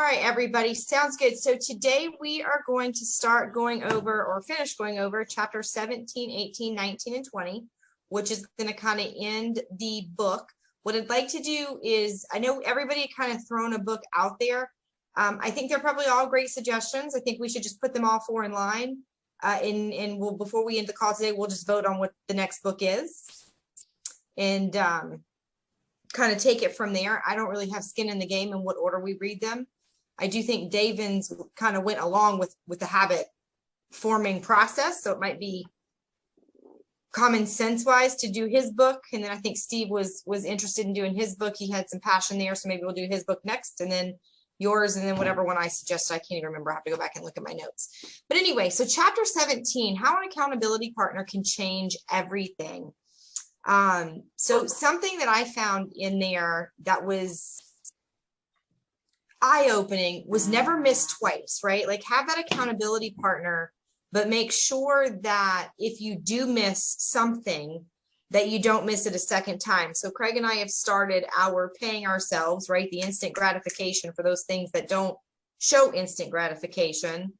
right, everybody. Sounds good. So today we are going to start going over or finish going over chapter 17, 18, 19, and 20, which is going to kind of end the book. What I'd like to do is, I know everybody kind of thrown a book out there. I think they're probably all great suggestions. I think we should just put them all four in line. And we'll, before we end the call today, we'll just vote on what the next book is. And kind of take it from there. I don't really have skin in the game in what order we read them. I do think Davin's kind of went along with the habit forming process. So it might be common sense wise to do his book. And then I think Steve was interested in doing his book. He had some passion there. So maybe we'll do his book next and then yours. And then whatever one I suggested, I can't even remember. I have to go back and look at my notes. But anyway, so chapter 17, how an accountability partner can change everything. So something that I found in there that was eye-opening was never miss twice, right? Like have that accountability partner, but make sure that if you do miss something that you don't miss it a second time. So Craig and I have started our paying ourselves, right? The instant gratification for those things that don't show instant gratification.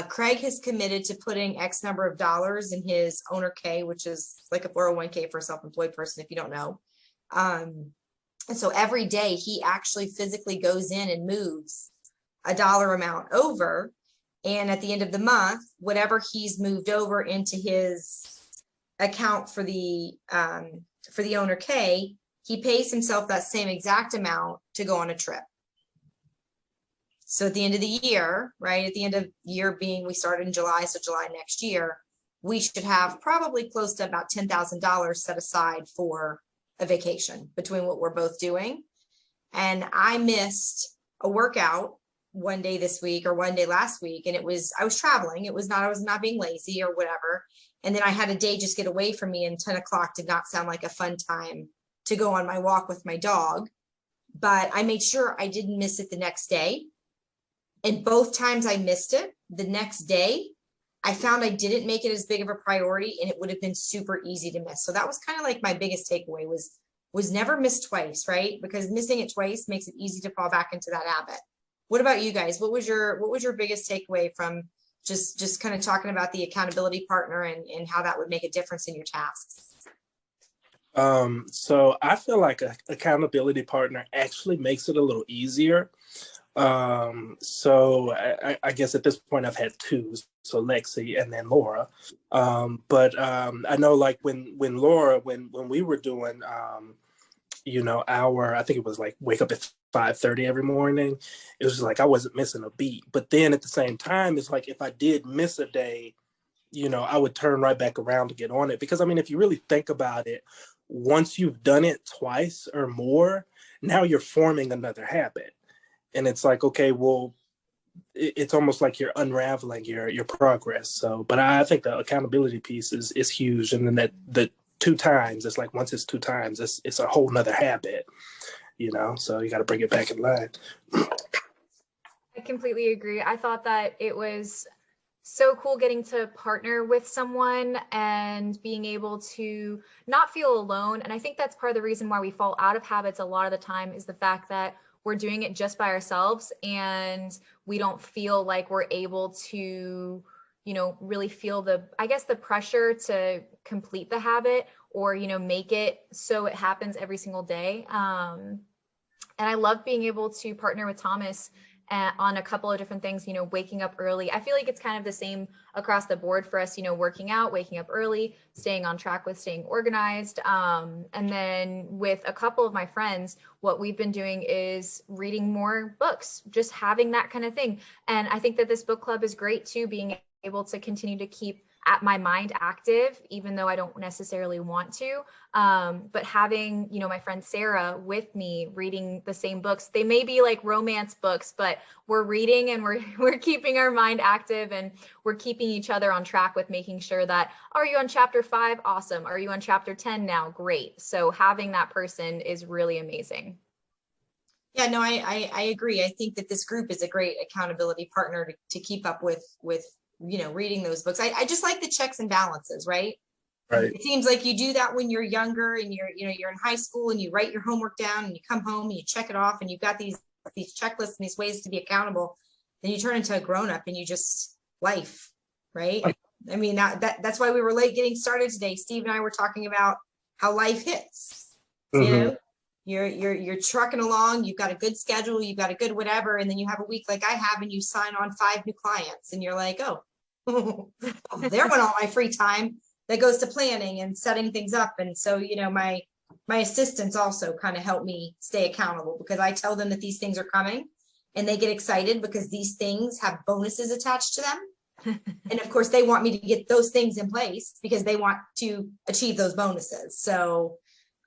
Craig has committed to putting X number of dollars in his owner K, which is like a 401k for a self-employed person, if you don't know. And so every day he actually physically goes in and moves a dollar amount over. And at the end of the month, whatever he's moved over into his account for the owner K, he pays himself that same exact amount to go on a trip. So at the end of the year, right, at the end of the year being, we started in July, so July next year, we should have probably close to about $10,000 set aside for a vacation between what we're both doing. And I missed a workout one day this week or one day last week. And I was traveling. I was not being lazy or whatever. And then I had a day just get away from me, and 10 o'clock did not sound like a fun time to go on my walk with my dog. But I made sure I didn't miss it the next day. And both times I missed it, the next day, I found I didn't make it as big of a priority, and it would have been super easy to miss. So that was kind of like my biggest takeaway was never miss twice, right? Because missing it twice makes it easy to fall back into that habit. What about you guys? What was your biggest takeaway from just kind of talking about the accountability partner and how that would make a difference in your tasks? So I feel like an accountability partner actually makes it a little easier. So I guess at this point I've had two, so Lexi and then Laura. But I know like when Laura, when we were doing, I think it was like wake up at 5:30 every morning. It was like I wasn't missing a beat. But then at the same time, it's like if I did miss a day, I would turn right back around to get on it. Because I mean, if you really think about it, once you've done it twice or more, now you're forming another habit. And it's like, okay, well, it's almost like you're unraveling your progress. So, but I think the accountability piece is huge. And then the two times, it's like once it's two times, it's a whole nother habit, so you got to bring it back in line. I completely agree. I thought that it was so cool getting to partner with someone and being able to not feel alone. And I think that's part of the reason why we fall out of habits a lot of the time is the fact that we're doing it just by ourselves and we don't feel like we're able to, really feel the pressure to complete the habit or, make it so it happens every single day. And I love being able to partner with Thomas on a couple of different things, waking up early. I feel like it's kind of the same across the board for us, working out, waking up early, staying on track with staying organized. And then with a couple of my friends, what we've been doing is reading more books, just having that kind of thing. And I think that this book club is great too, being able to continue to keep my mind active, even though I don't necessarily want to. But having, my friend Sarah with me reading the same books, they may be like romance books, but we're reading and we're keeping our mind active and we're keeping each other on track with making sure that, are you on chapter 5? Awesome. Are you on chapter 10 now? Great. So having that person is really amazing. Yeah, no, I agree. I think that this group is a great accountability partner to keep up with reading those books. I just like the checks and balances, right? Right. It seems like you do that when you're younger and you're in high school and you write your homework down and you come home and you check it off and you've got these these checklists and these ways to be accountable, then you turn into a grown-up and you just life, right? I mean, that's why we were late getting started today. Steve and I were talking about how life hits. You know, you're trucking along, you've got a good schedule, you've got a good whatever, and then you have a week like I have, and you sign on 5 new clients, and you're like, oh, there went all my free time that goes to planning and setting things up. And so, you know, my assistants also kind of help me stay accountable, because I tell them that these things are coming and they get excited because these things have bonuses attached to them. And of course, they want me to get those things in place because they want to achieve those bonuses. So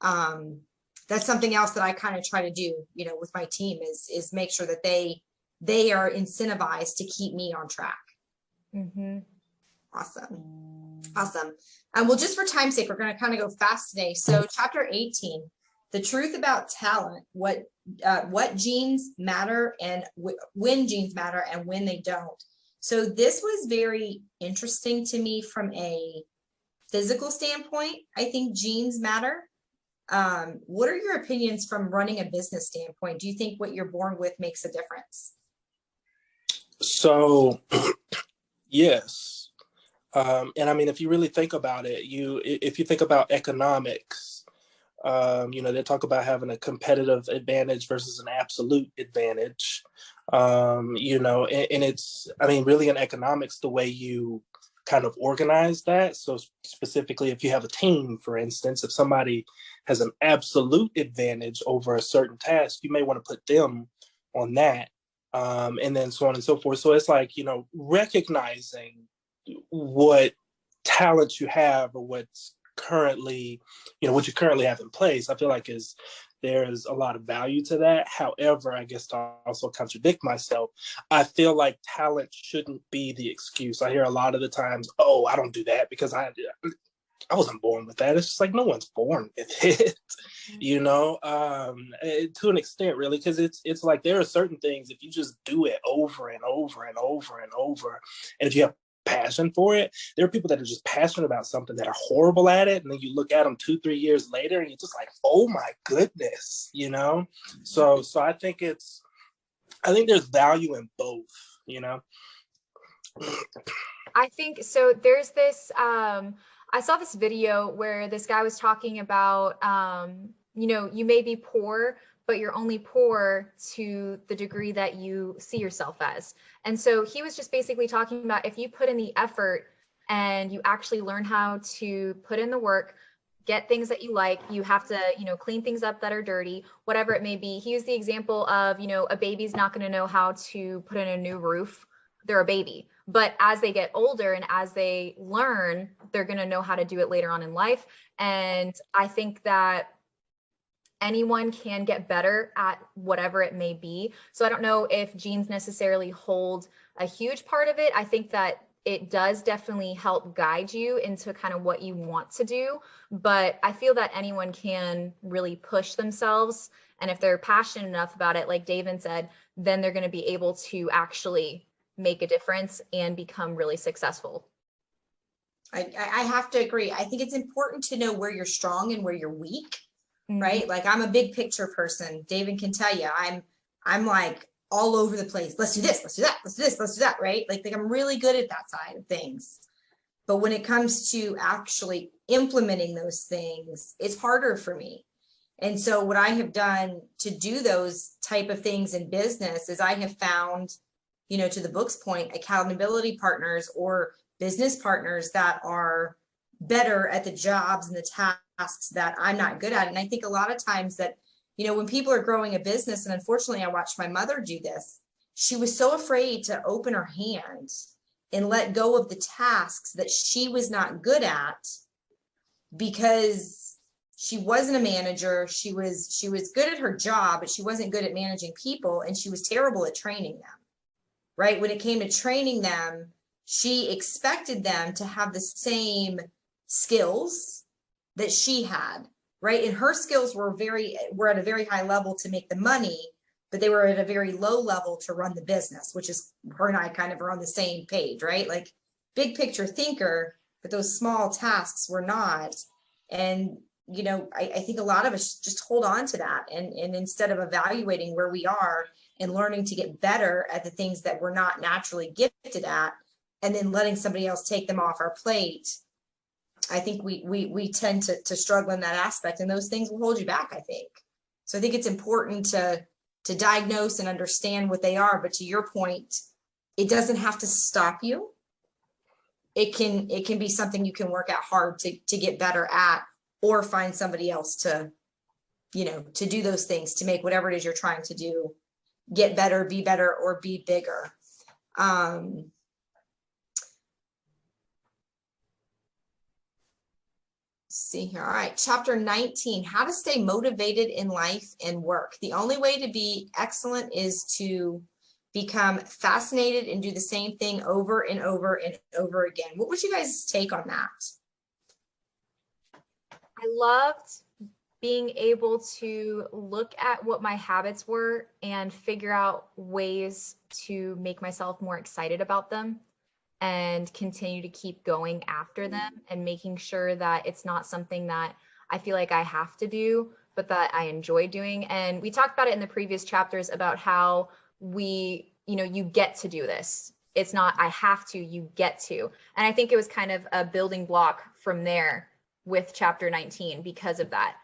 that's something else that I kind of try to do, you know, with my team is make sure that they are incentivized to keep me on track. Mm-hmm. Awesome. Well, just for time's sake, we're going to kind of go fast today. So chapter 18, the truth about talent, what genes matter and when genes matter and when they don't. So this was very interesting to me from a physical standpoint. I think genes matter. What are your opinions from running a business standpoint? Do you think what you're born with makes a difference? So, yes. And I mean, if you really think about it, if you think about economics, you know, they talk about having a competitive advantage versus an absolute advantage. You know, and it's, I mean, really in economics, the way you kind of organize that. So specifically, if you have a team, for instance, if somebody has an absolute advantage over a certain task, you may want to put them on that. And then so on and so forth. So it's like, you know, recognizing what talents you have or what's currently, you know, what you currently have in place, I feel like there's a lot of value to that. However, I guess to also contradict myself, I feel like talent shouldn't be the excuse. I hear a lot of the times, oh, I don't do that because I wasn't born with that. It's just like, no one's born with it, you know, to an extent, really, because it's like there are certain things, if you just do it over and over and over and over, and if you have passion for it, there are people that are just passionate about something that are horrible at it, and then you look at them 2-3 years later and you're just like, oh my goodness, you know. So I think there's value in both, you know. I think so. There's this I saw this video where this guy was talking about you know, you may be poor, but you're only poor to the degree that you see yourself as. And so he was just basically talking about, if you put in the effort and you actually learn how to put in the work, get things that you like, you have to, you know, clean things up that are dirty, whatever it may be. He used the example of, you know, a baby's not going to know how to put in a new roof. They're a baby. But as they get older and as they learn, they're going to know how to do it later on in life. And I think that anyone can get better at whatever it may be. So I don't know if genes necessarily hold a huge part of it. I think that it does definitely help guide you into kind of what you want to do. But I feel that anyone can really push themselves. And if they're passionate enough about it, like David said, then they're going to be able to actually make a difference and become really successful. I have to agree. I think it's important to know where you're strong and where you're weak, right? Like, I'm a big picture person. David can tell you, I'm like all over the place. Let's do this, let's do that, let's do this, let's do that, right? Like I'm really good at that side of things. But when it comes to actually implementing those things, it's harder for me. And so what I have done to do those type of things in business is I have found, you know, to the book's point, accountability partners or business partners that are better at the jobs and the tasks that I'm not good at. And I think a lot of times that, you know, when people are growing a business, and unfortunately I watched my mother do this, she was so afraid to open her hand and let go of the tasks that she was not good at because she wasn't a manager. She was good at her job, but she wasn't good at managing people, and she was terrible at training them. Right? When it came to training them, she expected them to have the same skills that she had, right? And her skills were at a very high level to make the money, but they were at a very low level to run the business, which is her and I kind of are on the same page, right? Like big picture thinker, but those small tasks were not. And, you know, I think a lot of us just hold on to that. And instead of evaluating where we are and learning to get better at the things that we're not naturally gifted at, and then letting somebody else take them off our plate. I think we tend to struggle in that aspect, and those things will hold you back, I think. So I think it's important to diagnose and understand what they are. But to your point, it doesn't have to stop you. It can be something you can work out hard to get better at, or find somebody else to, to do those things, to make whatever it is you're trying to do, get better, or be bigger. See here. All right. Chapter 19, how to stay motivated in life and work. The only way to be excellent is to become fascinated and do the same thing over and over and over again. What would you guys take on that? I loved being able to look at what my habits were and figure out ways to make myself more excited about them and continue to keep going after them, and making sure that it's not something that I feel like I have to do, but that I enjoy doing. And we talked about it in the previous chapters about how you get to do this. It's not I have to, you get to. And I think it was kind of a building block from there with chapter 19 because of that.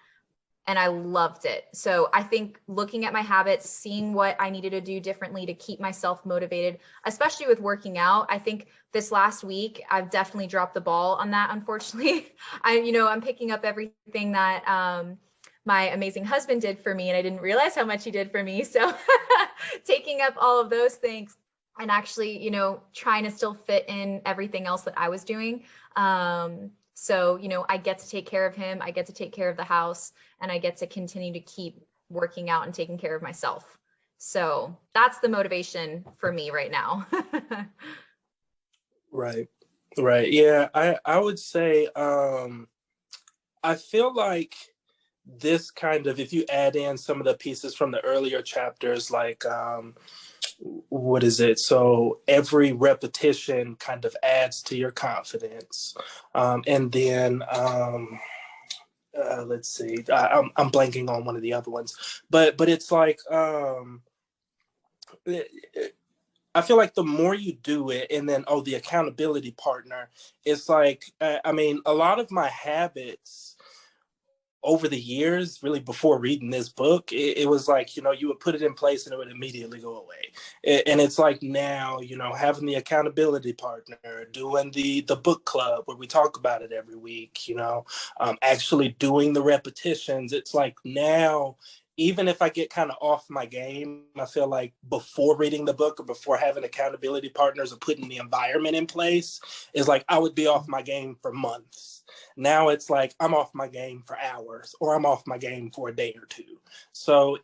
And I loved it. So I think looking at my habits, seeing what I needed to do differently to keep myself motivated, especially with working out. I think this last week, I've definitely dropped the ball on that, unfortunately. I'm picking up everything that my amazing husband did for me, and I didn't realize how much he did for me. So taking up all of those things and actually, trying to still fit in everything else that I was doing. So, I get to take care of him, I get to take care of the house, and I get to continue to keep working out and taking care of myself. So that's the motivation for me right now. Right. Yeah, I would say I feel like this kind of, if you add in some of the pieces from the earlier chapters, like what is it? So every repetition kind of adds to your confidence. And then let's see, I'm blanking on one of the other ones, but it's like I feel like the more you do it, and then the accountability partner, it's like a lot of my habits over the years, really before reading this book, it was like, you would put it in place and it would immediately go away. And it's like now, having the accountability partner, doing the book club where we talk about it every week, actually doing the repetitions. It's like now, even if I get kind of off my game, I feel like before reading the book or before having accountability partners or putting the environment in place, is like I would be off my game for months. Now it's like I'm off my game for hours, or I'm off my game for a day or two. So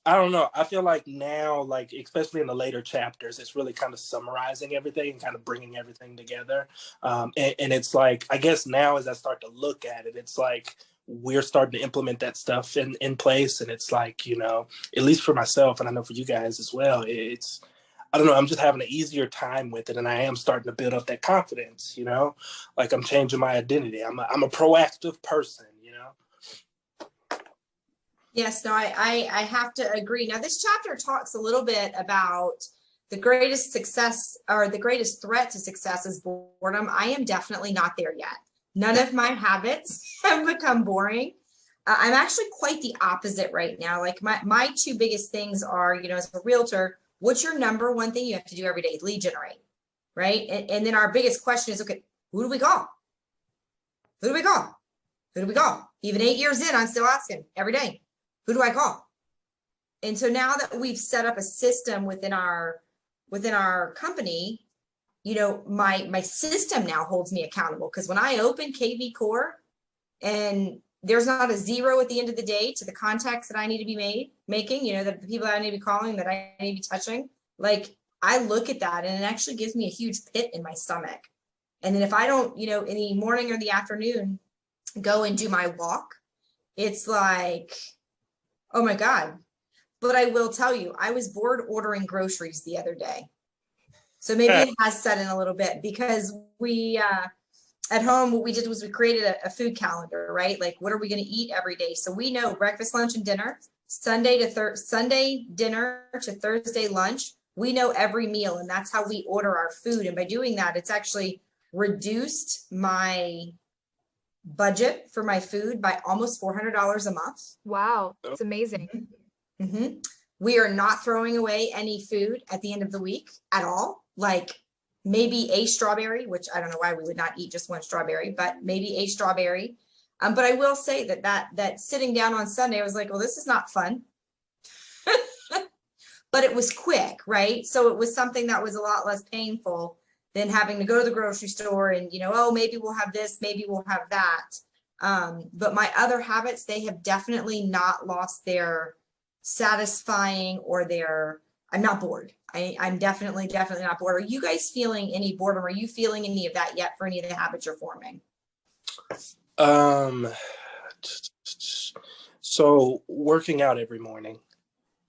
I don't know. I feel like now, like especially in the later chapters, it's really kind of summarizing everything and kind of bringing everything together. And it's like, I guess now as I start to look at it, it's like we're starting to implement that stuff in place. And it's like, at least for myself, and I know for you guys as well, I don't know, I'm just having an easier time with it, and I am starting to build up that confidence, like I'm changing my identity. I'm a proactive person, Yes, no, I have to agree. Now, this chapter talks a little bit about the greatest success, or the greatest threat to success is boredom. I am definitely not there yet. None of my habits have become boring. I'm actually quite the opposite right now. Like my two biggest things are, as a realtor, what's your number one thing you have to do every day? Lead generate, right? And then our biggest question is, okay, who do we call? Who do we call? Who do we call? Even 8 years in, I'm still asking every day, who do I call? And so now that we've set up a system within our company, my system now holds me accountable, because when I open KV Core and there's not a zero at the end of the day to the contacts that I need to be making, the people that I need to be calling, that I need to be touching, like I look at that and it actually gives me a huge pit in my stomach. And then if I don't, in the morning or the afternoon, go and do my walk, it's like, oh my God. But I will tell you, I was bored ordering groceries the other day. So maybe it has set in a little bit, because we, at home, what we did was we created a food calendar, right? Like, what are we going to eat every day? So we know breakfast, lunch, and dinner. Sunday dinner to Thursday lunch. We know every meal, and that's how we order our food. And by doing that, it's actually reduced my budget for my food by almost $400 a month. Wow, it's amazing. Mm-hmm. We are not throwing away any food at the end of the week at all. Like maybe a strawberry, which I don't know why we would not eat just one strawberry, but maybe a strawberry. But I will say that sitting down on Sunday, I was like, well, this is not fun. But it was quick, right? So it was something that was a lot less painful than having to go to the grocery store and, oh, maybe we'll have this, maybe we'll have that. But my other habits, they have definitely not lost their satisfying or their, I'm not bored. I'm definitely not bored. Are you guys feeling any boredom? Are you feeling any of that yet for any of the habits you're forming? So working out every morning,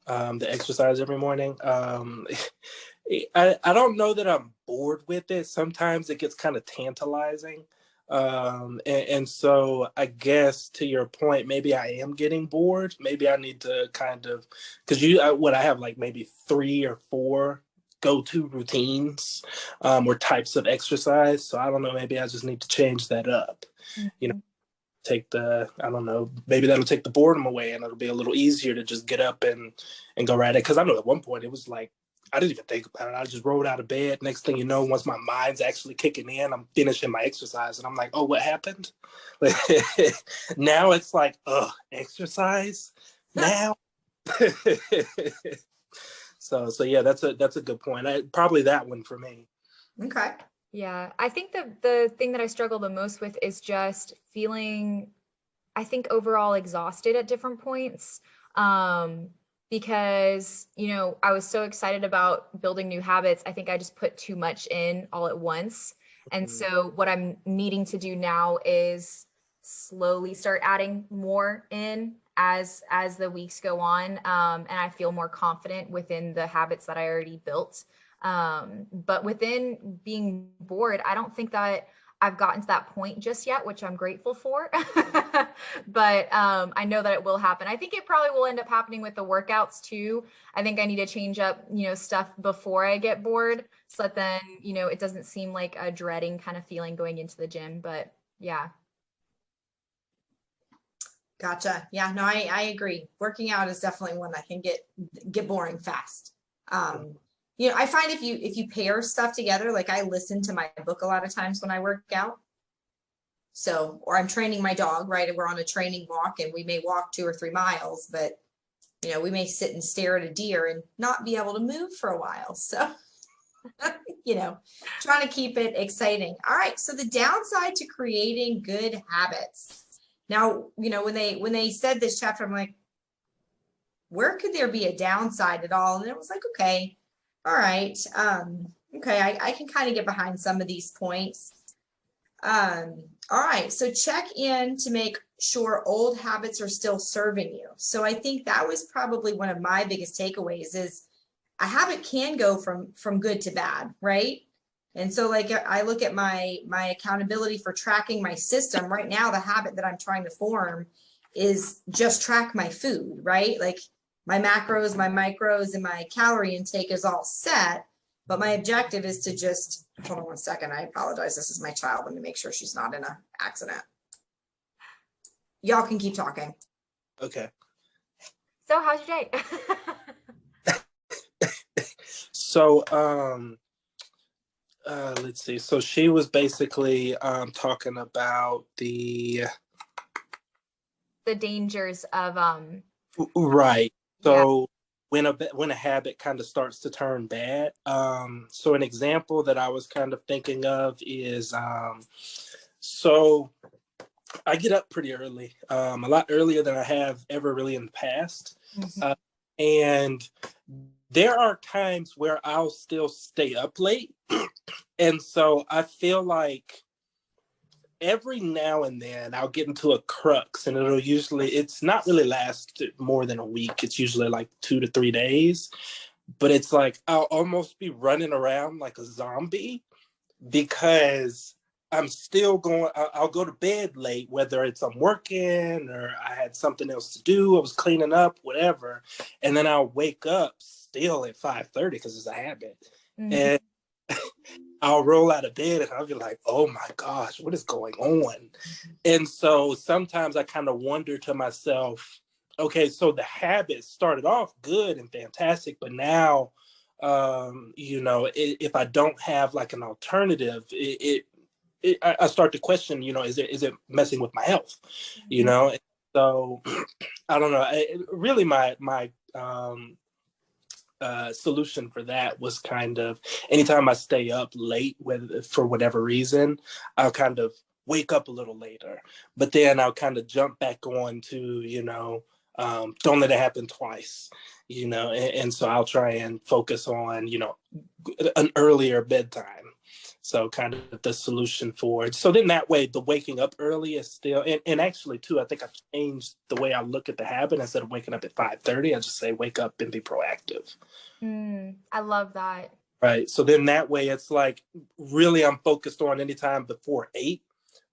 the exercise every morning. I don't know that I'm bored with it. Sometimes it gets kind of tantalizing. And so I guess to your point, maybe I am getting bored. Maybe I need to kind of, because I have like maybe 3 or 4 go-to routines or types of exercise. So I don't know, maybe I just need to change that up. Mm-hmm. I don't know, maybe that'll take the boredom away and it'll be a little easier to just get up and go at it. Because I know at one point it was like, I didn't even think about it. I just rolled out of bed. Next thing you know, once my mind's actually kicking in, I'm finishing my exercise and I'm like, oh, what happened? Now it's like, exercise now? So yeah, that's a good point. Probably that one for me. Okay. Yeah, I think the thing that I struggle the most with is just feeling, I think, overall exhausted at different points. Because, I was so excited about building new habits. I think I just put too much in all at once. And so what I'm needing to do now is slowly start adding more in as the weeks go on. And I feel more confident within the habits that I already built. But within being bored, I don't think that I've gotten to that point just yet, which I'm grateful for. But I know that it will happen. I think it probably will end up happening with the workouts too. I think I need to change up, stuff before I get bored so that then, it doesn't seem like a dreading kind of feeling going into the gym. But yeah. Gotcha. Yeah, no, I agree. Working out is definitely one that can get boring fast. I find if you pair stuff together, like I listen to my book a lot of times when I work out. So, or I'm training my dog, right? And we're on a training walk and we may walk 2 or 3 miles, but we may sit and stare at a deer and not be able to move for a while. So, trying to keep it exciting. All right. So the downside to creating good habits. Now, when they said this chapter, I'm like, where could there be a downside at all? And it was like, okay. All right. Okay. I can kind of get behind some of these points. All right. So check in to make sure old habits are still serving you. So I think that was probably one of my biggest takeaways is a habit can go from good to bad, right? And so like I look at my accountability for tracking my system right now, the habit that I'm trying to form is just track my food, right? Like my macros, my micros, and my calorie intake is all set. But my objective is to just, hold on one second. I apologize. This is my child. Let me make sure she's not in an accident. Y'all can keep talking. Okay. So how's your day? So, let's see. So she was basically talking about the dangers of right. So when a habit kind of starts to turn bad. So an example that I was kind of thinking of is so I get up pretty early, a lot earlier than I have ever really in the past. Mm-hmm. And there are times where I'll still stay up late. And so I feel like every now and then I'll get into a crux and it's not really last more than a week. It's usually like 2 to 3 days, but it's like I'll almost be running around like a zombie because I'm still going, I'll go to bed late, whether it's I'm working or I had something else to do, I was cleaning up, whatever. And then I'll wake up still at 5:30 because it's a habit. Mhm. And I'll roll out of bed and I'll be like, oh my gosh, what is going on? And so sometimes I kind of wonder to myself, okay, so the habit started off good and fantastic, but now, if I don't have like an alternative, I start to question, is it messing with my health? And so I don't know. Really, my solution for that was kind of anytime I stay up late, whether for whatever reason, I'll kind of wake up a little later, but then I'll kind of jump back on to, don't let it happen twice, and so I'll try and focus on, an earlier bedtime. So kind of the solution for it. So then that way the waking up early is still, and actually too, I think I've changed the way I look at the habit. Instead of waking up at 5:30, I just say wake up and be proactive. I love that. Right. So then that way it's like really I'm focused on anytime before 8,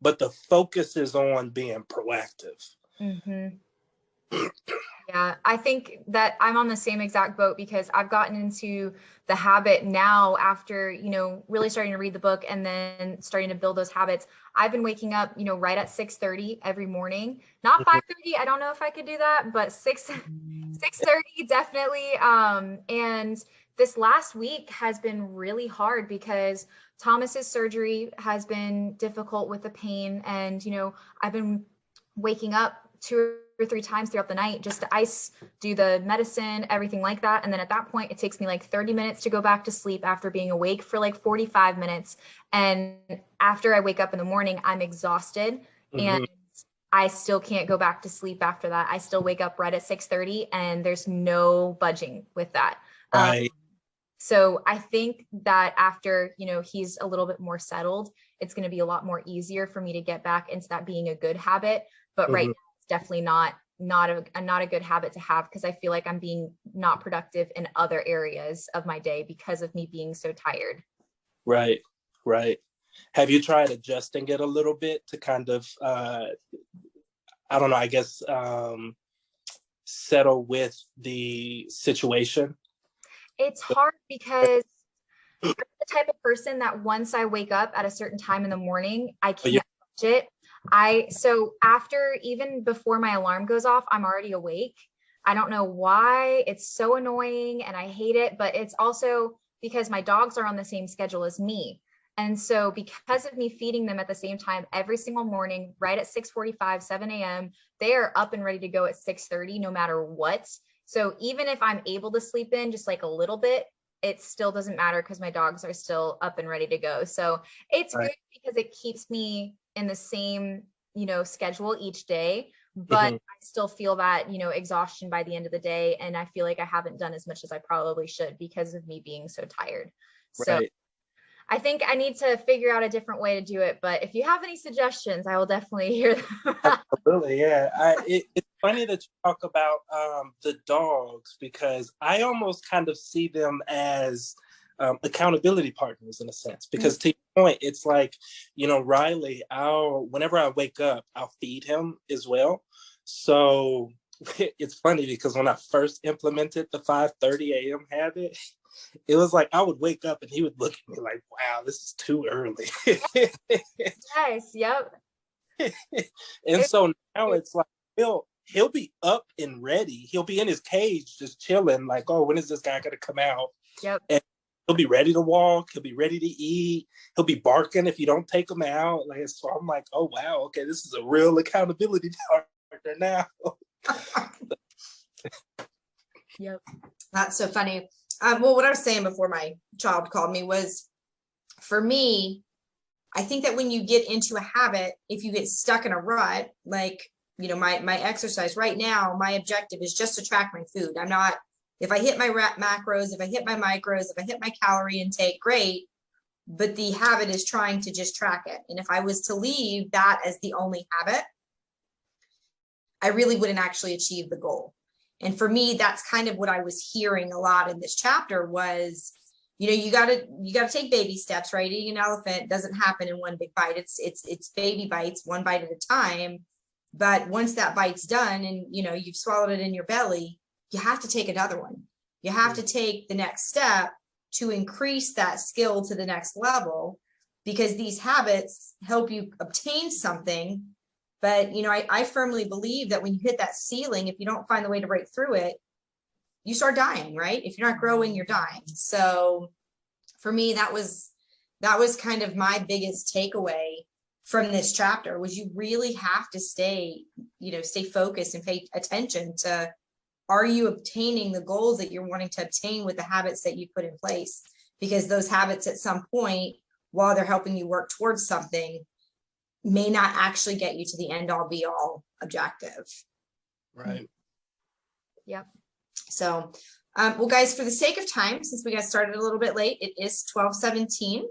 but the focus is on being proactive. Mm-hmm. Yeah, I think that I'm on the same exact boat because I've gotten into the habit now after, really starting to read the book and then starting to build those habits. I've been waking up, right at 6:30 every morning, not 5:30. I don't know if I could do that, but 6:30 definitely. And this last week has been really hard because Thomas's surgery has been difficult with the pain. And, I've been waking up 2 or 3 times throughout the night just to ice, do the medicine, everything like that. And then at that point, it takes me like 30 minutes to go back to sleep after being awake for like 45 minutes. And after I wake up in the morning, I'm exhausted and I still can't go back to sleep after that. I still wake up right at 6:30 and there's no budging with that. Right. So I think that after, he's a little bit more settled, it's going to be a lot more easier for me to get back into that being a good habit. But right now, it's definitely not a good habit to have because I feel like I'm being not productive in other areas of my day because of me being so tired. Right. Have you tried adjusting it a little bit to kind of, I don't know, I guess, settle with the situation? It's hard because I'm the type of person that once I wake up at a certain time in the morning, I can't touch it. So after, even before my alarm goes off, I'm already awake. I don't know why. It's so annoying and I hate it, but it's also because my dogs are on the same schedule as me. And so because of me feeding them at the same time every single morning, right at 6:45, 7 a.m., they are up and ready to go at 6:30, no matter what. So even if I'm able to sleep in just like a little bit, it still doesn't matter because my dogs are still up and ready to go. So it's good because it keeps me in the same, schedule each day, but I still feel that, exhaustion by the end of the day. And I feel like I haven't done as much as I probably should because of me being so tired. So I think I need to figure out a different way to do it. But if you have any suggestions, I will definitely hear them. Absolutely, yeah. It's funny that you talk about the dogs because I almost kind of see them as accountability partners in a sense. Because to your point, it's like, Riley, whenever I wake up, I'll feed him as well. So it's funny because when I first implemented the 5:30 a.m. habit, it was like I would wake up and he would look at me like, wow, this is too early. Yes, yep. And so now it's like he'll be up and ready. He'll be in his cage just chilling, like, oh, when is this guy gonna come out? Yep. And he'll be ready to walk, he'll be ready to eat, he'll be barking if you don't take him out. Like, so I'm like, oh wow, okay, this is a real accountability partner now. Yep. That's so funny. Well, what I was saying before my child called me was, for me, I think that when you get into a habit, if you get stuck in a rut, like, my exercise right now, my objective is just to track my food. I'm not, if I hit my macros, if I hit my micros, if I hit my calorie intake, great. But the habit is trying to just track it. And if I was to leave that as the only habit, I really wouldn't actually achieve the goal. And for me, that's kind of what I was hearing a lot in this chapter was, you gotta take baby steps, right? Eating an elephant doesn't happen in one big bite. It's baby bites, one bite at a time. But once that bite's done and you've swallowed it in your belly, you have to take another one. You have to take the next step to increase that skill to the next level, because these habits help you obtain something. But I firmly believe that when you hit that ceiling, if you don't find the way to break through it, you start dying, right? If you're not growing, you're dying. So for me, that was kind of my biggest takeaway from this chapter, was you really have to stay focused and pay attention to, are you obtaining the goals that you're wanting to obtain with the habits that you put in place? Because those habits at some point, while they're helping you work towards something, may not actually get you to the end all be all objective. Right. Yep. So, well, guys, for the sake of time, since we got started a little bit late, it is 12:17.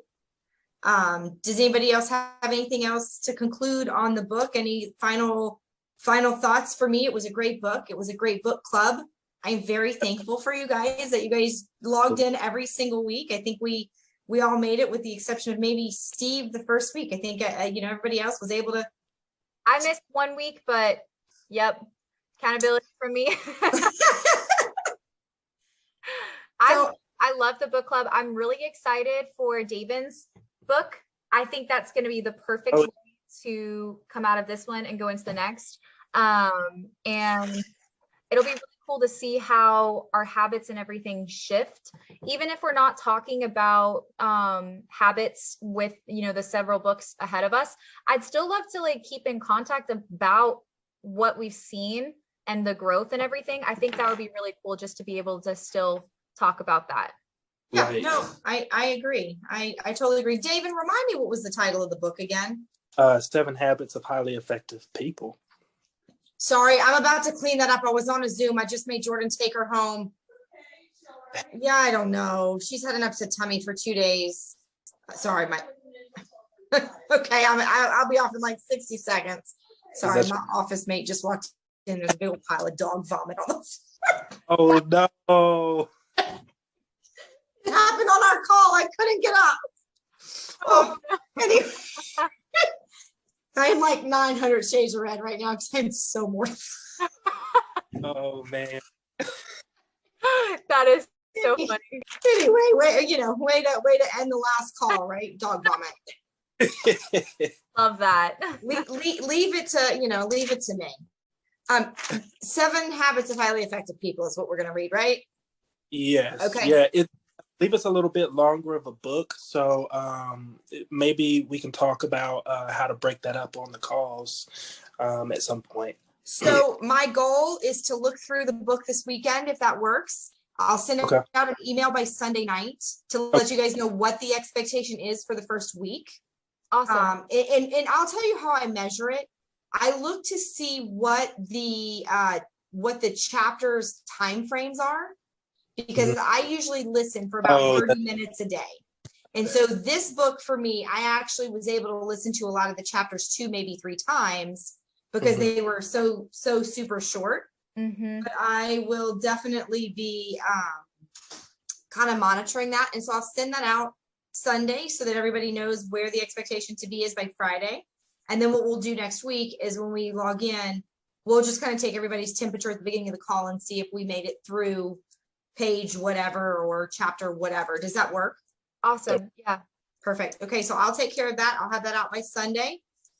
Does anybody else have anything else to conclude on the book? Any final thoughts? For me, it was a great book. It was a great book club. I'm very thankful for you guys that you guys logged in every single week. I think we all made it, with the exception of maybe Steve the first week. I think everybody else was able to. I missed 1 week, but yep, accountability from me. I love the book club. I'm really excited for Davin's book. I think that's going to be the perfect way to come out of this one and go into the next. And it'll be really cool to see how our habits and everything shift, even if we're not talking about habits with the several books ahead of us. I'd still love to keep in contact about what we've seen and the growth and everything. I think that would be really cool, just to be able to still talk about that. Yeah, Right. no, I agree. I totally agree. David, remind me, what was the title of the book again? 7 Habits of Highly Effective People. Sorry, I'm about to clean that up. I was on a Zoom. I just made Jordan take her home. Yeah, I don't know. She's had an upset tummy for 2 days. Sorry, okay, I'll be off in like 60 seconds. Sorry, my office mate just walked in. There's a big old pile of dog vomit on the Oh no. It happened on our call. I couldn't get up. Oh, anyway. I am like 900 shades of red right now because I'm so mortified. Oh man. That is so funny. Anyway, way to end the last call, right? Dog vomit. Love that. Leave it to me. 7 Habits of Highly Effective People is what we're going to read, right? Yes. Okay. Yeah. Leave us a little bit longer of a book, so maybe we can talk about how to break that up on the calls at some point. So my goal is to look through the book this weekend, if that works. I'll send out an email by Sunday night to let you guys know what the expectation is for the first week. Awesome. And I'll tell you how I measure it. I look to see what the chapters time frames are, because I usually listen for about 30 minutes a day. And so this book, for me, I actually was able to listen to a lot of the chapters 2, maybe 3 times, because they were so super short. But I will definitely be kind of monitoring that. And so I'll send that out Sunday so that everybody knows where the expectation to be is by Friday. And then what we'll do next week is, when we log in, we'll just kind of take everybody's temperature at the beginning of the call and see if we made it through page whatever or chapter whatever. Does that work? Awesome. Yeah. Perfect. Okay, so I'll take care of that. I'll have that out by Sunday.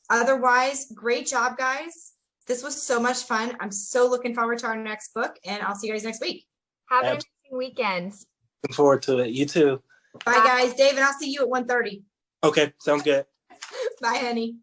Otherwise, great job, guys. This was so much fun. I'm so looking forward to our next book, and I'll see you guys next week. Have an amazing weekend. Looking forward to it. You too. Bye, guys. David, I'll see you at 1:30. Okay, sounds good. Bye, honey.